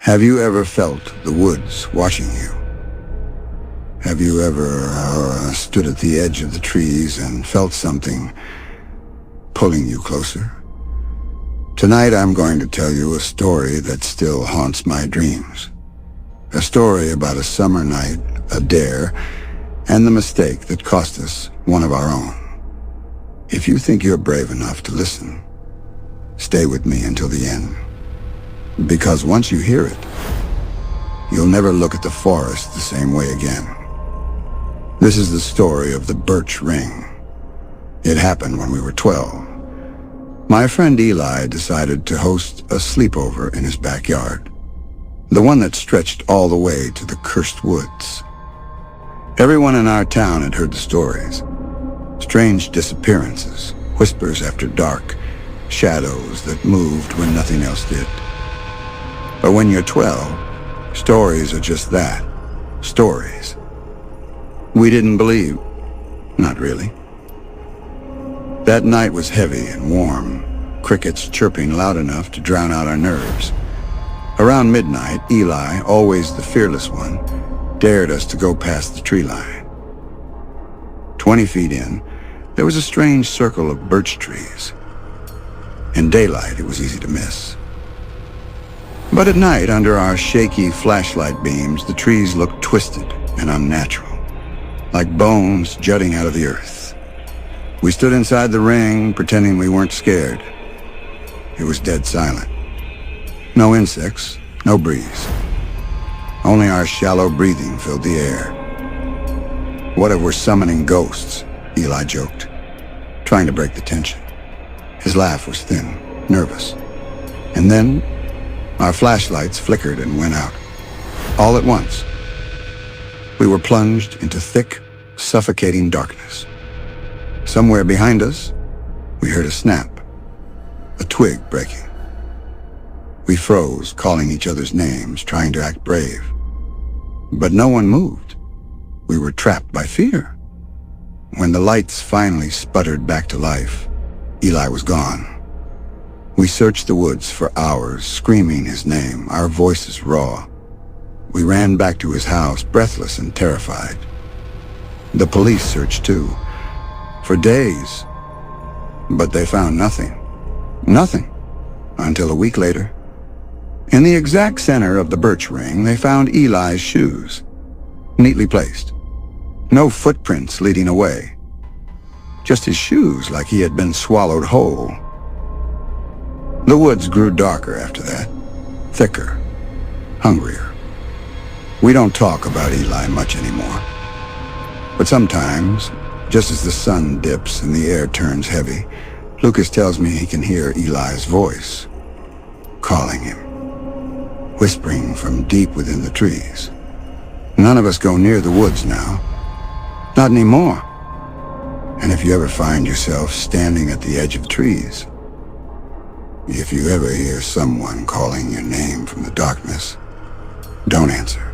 Have you ever felt the woods watching you? Have you ever stood at the edge of the trees and felt something pulling you closer? Tonight I'm going to tell you a story that still haunts my dreams. A story about a summer night, a dare, and the mistake that cost us one of our own. If you think you're brave enough to listen, stay with me until the end. Because once you hear it, you'll never look at the forest the same way again. This is the story of the Birch Ring. It happened when we were 12. My friend Eli decided to host a sleepover in his backyard, the one that stretched all the way to the cursed woods. Everyone in our town had heard the stories. Strange disappearances, whispers after dark, shadows that moved when nothing else did. But when you're 12, stories are just that, stories. We didn't believe. Not really. That night was heavy and warm, crickets chirping loud enough to drown out our nerves. Around midnight, Eli, always the fearless one, dared us to go past the tree line. 20 feet in, there was a strange circle of birch trees. In daylight, it was easy to miss. But at night, under our shaky flashlight beams, the trees looked twisted and unnatural, like bones jutting out of the earth. We stood inside the ring, pretending we weren't scared. It was dead silent. No insects, no breeze. Only our shallow breathing filled the air. What if we're summoning ghosts? Eli joked, trying to break the tension. His laugh was thin, nervous. And then our flashlights flickered and went out. All at once. We were plunged into thick, suffocating darkness. Somewhere behind us, we heard a snap, a twig breaking. We froze, calling each other's names, trying to act brave. But no one moved. We were trapped by fear. When the lights finally sputtered back to life, Eli was gone. We searched the woods for hours, screaming his name, our voices raw. We ran back to his house, breathless and terrified. The police searched too, for days. But they found nothing. Nothing. Until a week later. In the exact center of the birch ring, they found Eli's shoes, neatly placed. No footprints leading away. Just his shoes, like he had been swallowed whole. The woods grew darker after that, thicker, hungrier. We don't talk about Eli much anymore. But sometimes, just as the sun dips and the air turns heavy, Lucas tells me he can hear Eli's voice, calling him, whispering from deep within the trees. None of us go near the woods now. Not anymore. And if you ever find yourself standing at the edge of trees, if you ever hear someone calling your name from the darkness, don't answer.